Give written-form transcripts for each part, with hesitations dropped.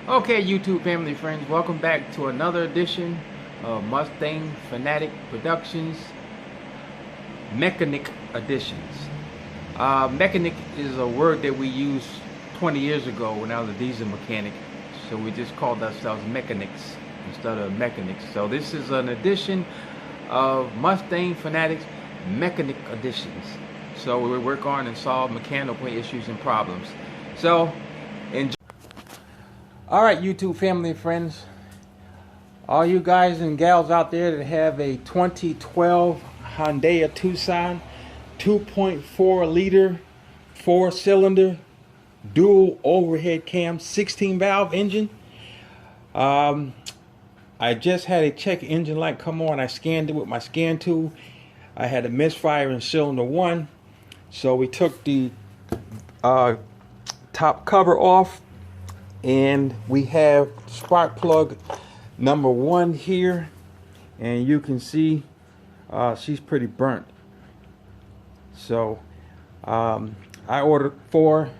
Okay, YouTube family friends, welcome back to another edition of Mustang Fanatic Productions Mechanic Editions. Mechanic is a word that we used 20 years ago when I was a diesel mechanic, so we just called ourselves mechanics instead of mechanics. So this is an edition of Mustang Fanatics Mechanic Editions. So we work on and solve mechanical issues and problems. So enjoy. All right, YouTube family and friends, all you guys and gals out there that have a 2012 Hyundai Tucson 2.4 liter 4-cylinder dual overhead cam 16 valve engine. I just had a check engine light come on. I scanned it with my scan tool. I had a misfire in cylinder 1, so we took the top cover off, and we have spark plug number 1 here, and you can see she's pretty burnt. So I ordered 4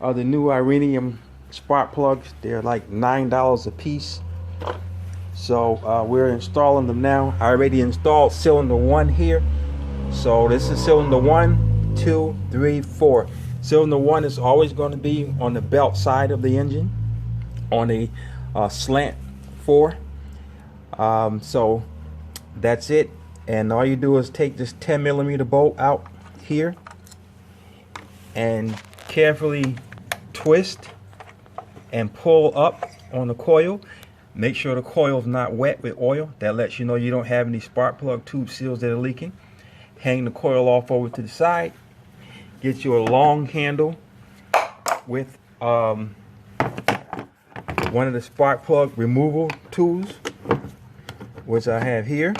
of the new iridium spark plugs. They're like $9 a piece. So we're installing them now. I already installed cylinder 1 here. So this is cylinder 1, 2, 3, 4. Cylinder 1 is always going to be on the belt side of the engine, on a slant 4. So that's it. And all you do is take this 10mm bolt out here and carefully twist and pull up on the coil. Make sure the coil is not wet with oil. That lets you know you don't have any spark plug tube seals that are leaking. Hang the coil off over to the side. Get you a long handle with one of the spark plug removal tools, which I have here.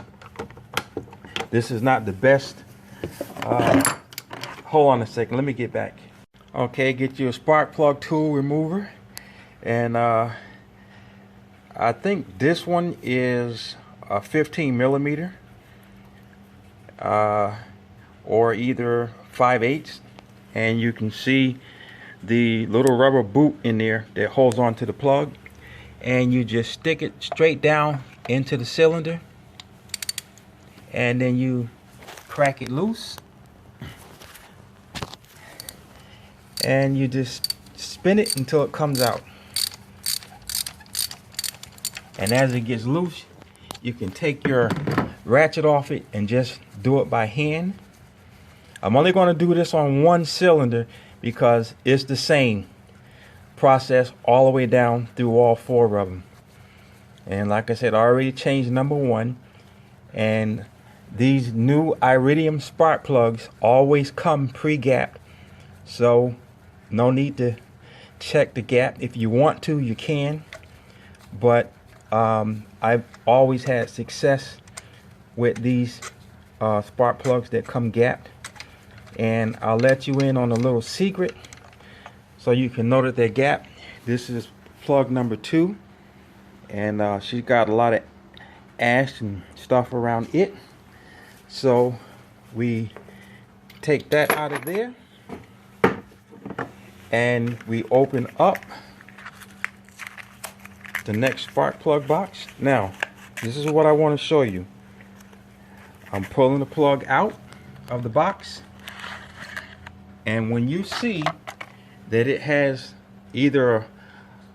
This is not the best. Hold on a second, let me get back. Okay, get you a spark plug tool remover, and I think this one is a 15mm or either 5/8, and you can see the little rubber boot in there that holds on to the plug, and you just stick it straight down into the cylinder, and then you crack it loose, and you just spin it until it comes out. And as it gets loose, you can take your ratchet off it and just do it by hand. I'm only going to do this on 1 cylinder because it's the same process all the way down through all 4 of them. And like I said, I already changed number 1. And these new iridium spark plugs always come pre-gapped, so no need to check the gap. If you want to, you can, but I've always had success with these spark plugs that come gapped. And I'll let you in on a little secret so you can know that they're gapped. This is plug number 2, and she's got a lot of ash and stuff around it. So we take that out of there, and we open up the next spark plug box. Now, this is what I want to show you. I'm pulling the plug out of the box, and when you see that it has either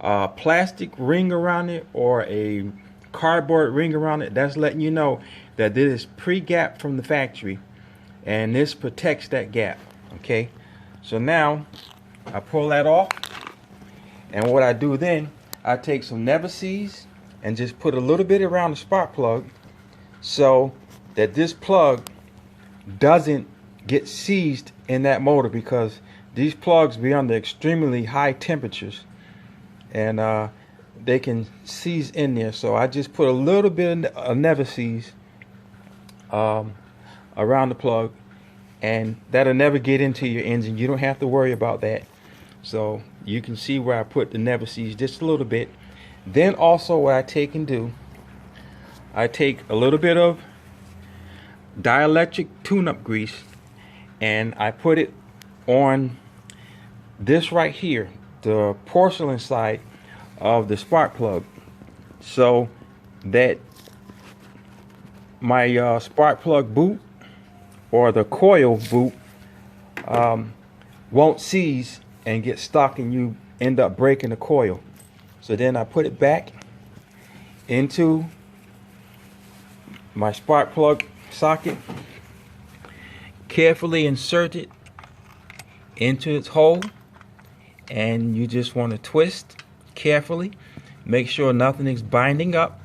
a plastic ring around it or a cardboard ring around it, that's letting you know that this is pre-gap from the factory, and this protects that gap. Okay, so now I pull that off, and what I do then, I take some Never-Seez and just put a little bit around the spark plug so that this plug doesn't get seized in that motor, because these plugs be under extremely high temperatures, and they can seize in there. So I just put a little bit of Never-Seez around the plug, and that'll never get into your engine. You don't have to worry about that. So you can see where I put the Never-Seez just a little bit. Then also what I take and do, I take a little bit of dielectric tune-up grease, and I put it on this right here, the porcelain side of the spark plug, so that my spark plug boot or the coil boot won't seize and get stuck and you end up breaking the coil. So then I put it back into my spark plug socket, carefully insert it into its hole, and you just want to twist carefully, make sure nothing is binding up.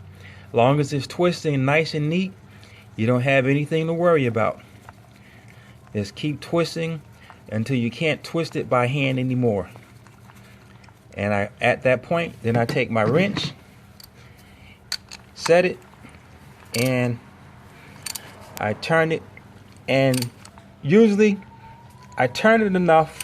As long as it's twisting nice and neat, you don't have anything to worry about. Just keep twisting until you can't twist it by hand anymore. And at that point, then I take my wrench, set it, and I turn it, and usually I turn it enough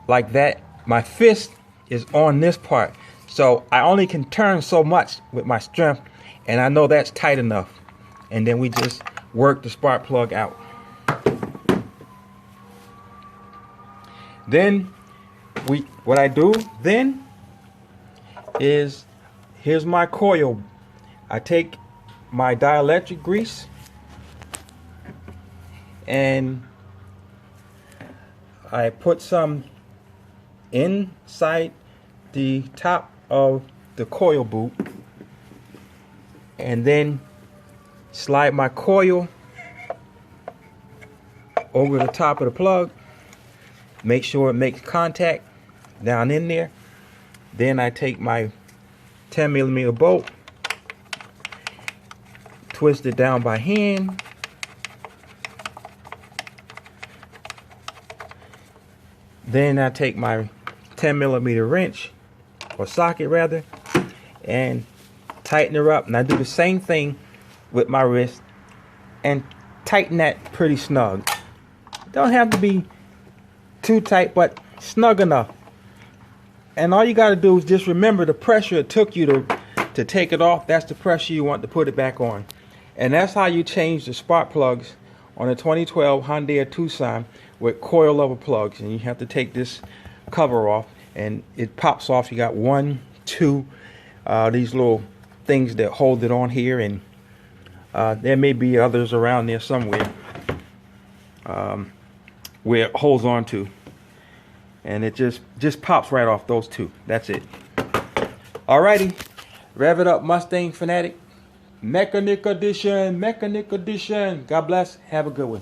like that my fist is on this part, so I only can turn so much with my strength, and I know that's tight enough. And then we just work the spark plug out. Then what I do then is, here's my coil. I take my dielectric grease and I put some inside the top of the coil boot, and then slide my coil over the top of the plug. Make sure it makes contact down in there. Then I take my 10mm bolt, twist it down by hand, then I take my 10mm wrench, or socket rather, and tighten her up. And I do the same thing with my wrist and tighten that pretty snug. Don't have to be too tight, but snug enough. And all you got to do is just remember the pressure it took you to take it off. That's the pressure you want to put it back on. And that's how you change the spark plugs on a 2012 Hyundai Tucson with coil level plugs. And you have to take this cover off, and it pops off. You got 1, 2 these little things that hold it on here, and there may be others around there somewhere where it holds on to, and it just pops right off those two. That's it. Alrighty, rev it up, Mustang Fanatic. Mechanic edition. God bless. Have a good one.